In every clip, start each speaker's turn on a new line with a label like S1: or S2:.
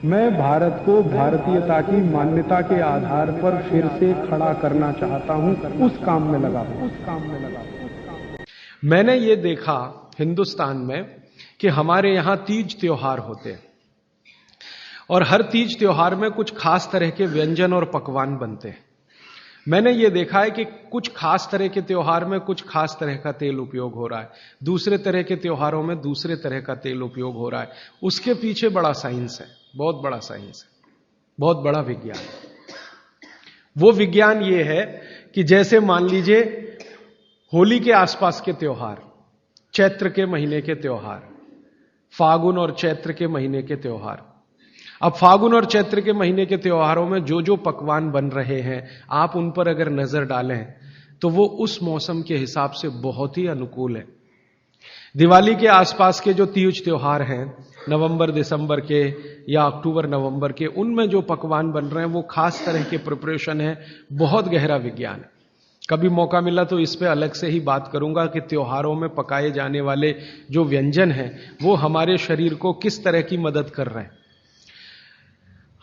S1: मैं भारत को भारतीयता की मान्यता के आधार पर फिर से खड़ा करना चाहता हूं, उस काम में लगा हूं।
S2: मैंने ये देखा हिंदुस्तान में कि हमारे यहां तीज त्योहार होते हैं और हर तीज त्योहार में कुछ खास तरह के व्यंजन और पकवान बनते हैं। मैंने ये देखा है कि कुछ खास तरह के त्योहार में कुछ खास तरह का तेल उपयोग हो रहा है, दूसरे तरह के त्योहारों में दूसरे तरह का तेल उपयोग हो रहा है। उसके पीछे बड़ा साइंस है, बहुत बड़ा साइंस है, बहुत बड़ा विज्ञान है। वो विज्ञान ये है कि जैसे मान लीजिए होली के आसपास के त्योहार, चैत्र के महीने के त्योहार, फागुन और चैत्र के महीने के त्योहार। अब फागुन और चैत्र के महीने के त्योहारों में जो जो पकवान बन रहे हैं, आप उन पर अगर नजर डालें तो वो उस मौसम के हिसाब से बहुत ही अनुकूल है। दिवाली के आसपास के जो तीज त्योहार हैं, नवंबर दिसंबर के या अक्टूबर नवंबर के, उनमें जो पकवान बन रहे हैं वो खास तरह के प्रिपरेशन है, बहुत गहरा विज्ञान है। कभी मौका मिला तो इस पे अलग से ही बात करूंगा कि त्योहारों में पकाए जाने वाले जो व्यंजन हैं वो हमारे शरीर को किस तरह की मदद कर रहे हैं।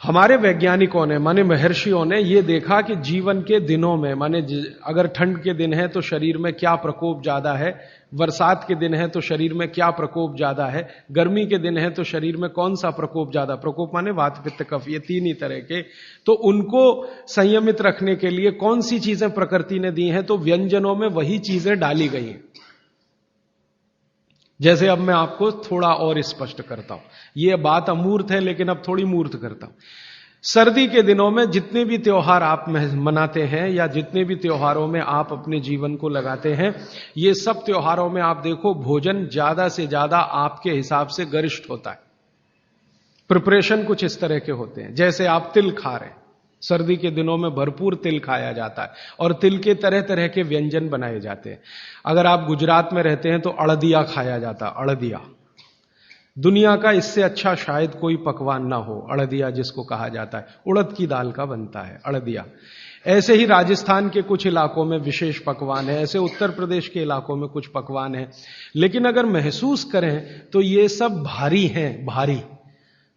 S2: हमारे वैज्ञानिकों ने, माने महर्षियों ने, यह देखा कि जीवन के दिनों में, माने अगर ठंड के दिन है तो शरीर में क्या प्रकोप ज्यादा है, बरसात के दिन है तो शरीर में क्या प्रकोप ज्यादा है, गर्मी के दिन है तो शरीर में कौन सा प्रकोप ज्यादा, प्रकोप माने वात पित्त कफ, ये तीन ही तरह के, तो उनको संयमित रखने के लिए कौन सी चीजें प्रकृति ने दी हैं, तो व्यंजनों में वही चीजें डाली गई हैं। जैसे अब मैं आपको थोड़ा और स्पष्ट करता हूं, यह बात अमूर्त है लेकिन अब थोड़ी मूर्त करता हूं। सर्दी के दिनों में जितने भी त्योहार आप मनाते हैं या जितने भी त्योहारों में आप अपने जीवन को लगाते हैं, ये सब त्योहारों में आप देखो भोजन ज्यादा से ज्यादा आपके हिसाब से गरिष्ठ होता है। प्रिपरेशन कुछ इस तरह के होते हैं, जैसे आप तिल खा रहे हैं, सर्दी के दिनों में भरपूर तिल खाया जाता है और तिल के तरह तरह के व्यंजन बनाए जाते हैं। अगर आप गुजरात में रहते हैं तो अड़दिया खाया जाता है, अड़दिया। दुनिया का इससे अच्छा शायद कोई पकवान ना हो, अड़दिया जिसको कहा जाता है, उड़द की दाल का बनता है अड़दिया। ऐसे ही राजस्थान के कुछ इलाकों में विशेष पकवान है, ऐसे उत्तर प्रदेश के इलाकों में कुछ पकवान है। लेकिन अगर महसूस करें तो ये सब भारी हैं, भारी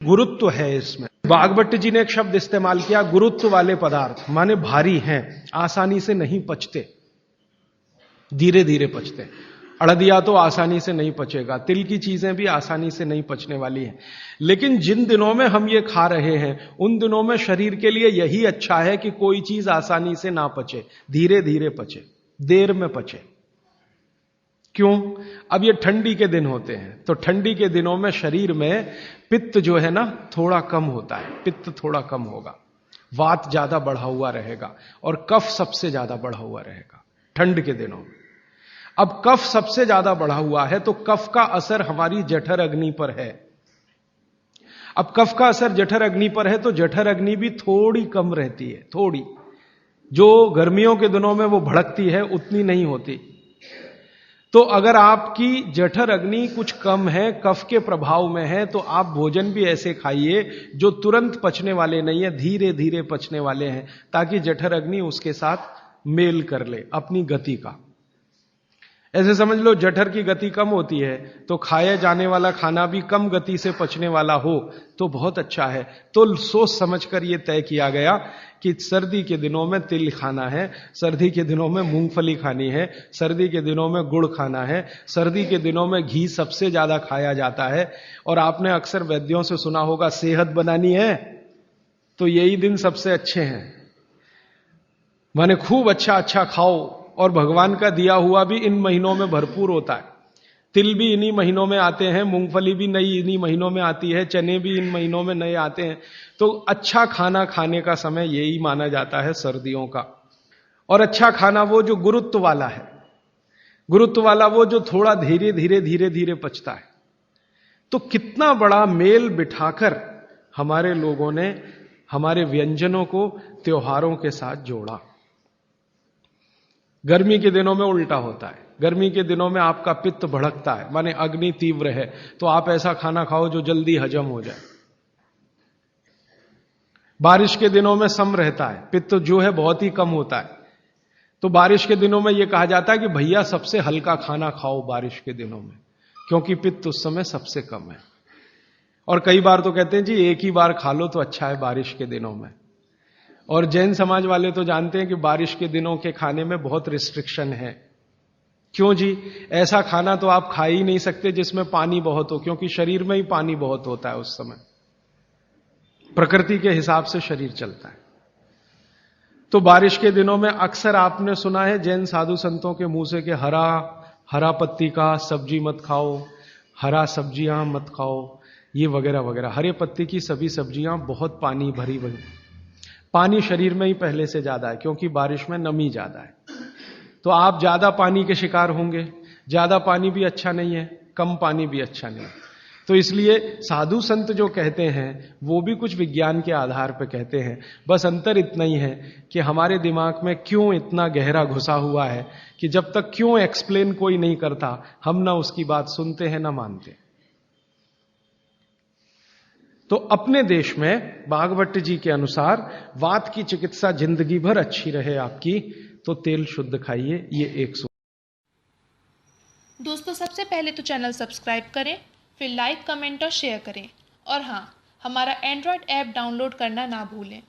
S2: गुरुत्व है इसमें। बागभट्ट जी ने एक शब्द इस्तेमाल किया, गुरुत्व वाले पदार्थ, माने भारी हैं, आसानी से नहीं पचते, धीरे धीरे पचते। अड़दिया तो आसानी से नहीं पचेगा, तिल की चीजें भी आसानी से नहीं पचने वाली हैं। लेकिन जिन दिनों में हम ये खा रहे हैं उन दिनों में शरीर के लिए यही अच्छा है कि कोई चीज आसानी से ना पचे, धीरे धीरे पचे, देर में पचे। क्यों? अब ये ठंडी के दिन होते हैं तो ठंडी के दिनों में शरीर में पित्त जो है ना थोड़ा कम होता है, पित्त थोड़ा कम होगा, वात ज्यादा बढ़ा हुआ रहेगा और कफ सबसे ज्यादा बढ़ा हुआ रहेगा ठंड के दिनों में। अब कफ सबसे ज्यादा बढ़ा हुआ है तो कफ का असर हमारी जठर अग्नि पर है। अब कफ का असर जठर अग्नि पर है तो जठर अग्नि भी थोड़ी कम रहती है, थोड़ी, जो गर्मियों के दिनों में वो भड़कती है उतनी नहीं होती। तो अगर आपकी जठर अग्नि कुछ कम है, कफ के प्रभाव में है, तो आप भोजन भी ऐसे खाइए जो तुरंत पचने वाले नहीं है, धीरे धीरे पचने वाले हैं, ताकि जठर अग्नि उसके साथ मेल कर ले अपनी गति का। ऐसे समझ लो जठर की गति कम होती है तो खाया जाने वाला खाना भी कम गति से पचने वाला हो तो बहुत अच्छा है। तो सोच समझकर यह तय किया गया कि सर्दी के दिनों में तिल खाना है, सर्दी के दिनों में मूंगफली खानी है, सर्दी के दिनों में गुड़ खाना है, सर्दी के दिनों में घी सबसे ज्यादा खाया जाता है। और आपने अक्सर वैद्यों से सुना होगा, सेहत बनानी है तो यही दिन सबसे अच्छे हैं, माने खूब अच्छा अच्छा खाओ। और भगवान का दिया हुआ भी इन महीनों में भरपूर होता है। तिल भी इन्हीं महीनों में आते हैं, मूंगफली भी नई इन्हीं महीनों में आती है, चने भी इन महीनों में नए आते हैं। तो अच्छा खाना खाने का समय यही माना जाता है सर्दियों का। और अच्छा खाना वो जो गुरुत्व वाला है, गुरुत्व वाला वो जो थोड़ा धीरे धीरे धीरे धीरे पचता है। तो कितना बड़ा मेल बिठाकर हमारे लोगों ने हमारे व्यंजनों को त्योहारों के साथ जोड़ा। गर्मी के दिनों में उल्टा होता है, गर्मी के दिनों में आपका पित्त भड़कता है, माने अग्नि तीव्र है, तो आप ऐसा खाना खाओ जो जल्दी हजम हो जाए। बारिश के दिनों में सम रहता है, पित्त जो है बहुत ही कम होता है, तो बारिश के दिनों में यह कहा जाता है कि भैया सबसे हल्का खाना खाओ बारिश के दिनों में, क्योंकि पित्त उस समय सबसे कम है। और कई बार तो कहते हैं जी एक ही बार खा लो तो अच्छा है बारिश के दिनों में। और जैन समाज वाले तो जानते हैं कि बारिश के दिनों के खाने में बहुत रिस्ट्रिक्शन है। क्यों जी? ऐसा खाना तो आप खा ही नहीं सकते जिसमें पानी बहुत हो, क्योंकि शरीर में ही पानी बहुत होता है उस समय, प्रकृति के हिसाब से शरीर चलता है। तो बारिश के दिनों में अक्सर आपने सुना है जैन साधु संतों के मुंह से कि हरा पत्ती का सब्जी मत खाओ, हरा सब्जियां मत खाओ, ये वगैरह वगैरह। हरे पत्ती की सभी सब्जियां बहुत पानी भरी हुई, पानी शरीर में ही पहले से ज्यादा है क्योंकि बारिश में नमी ज्यादा है। तो आप ज्यादा पानी के शिकार होंगे। ज्यादा पानी भी अच्छा नहीं है, कम पानी भी अच्छा नहीं है। तो इसलिए साधु संत जो कहते हैं वो भी कुछ विज्ञान के आधार पर कहते हैं। बस अंतर इतना ही है कि हमारे दिमाग में क्यों इतना गहरा घुसा हुआ है कि जब तक क्यों एक्सप्लेन कोई नहीं करता हम ना उसकी बात सुनते हैं ना मानते। तो अपने देश में भागवत जी के अनुसार वात की चिकित्सा जिंदगी भर अच्छी रहे आपकी तो तेल शुद्ध खाइए, ये एक
S3: दोस्तों सबसे पहले तो चैनल सब्सक्राइब करें, फिर लाइक, कमेंट और शेयर करें। और हाँ, हमारा एंड्रॉयड ऐप डाउनलोड करना ना भूलें।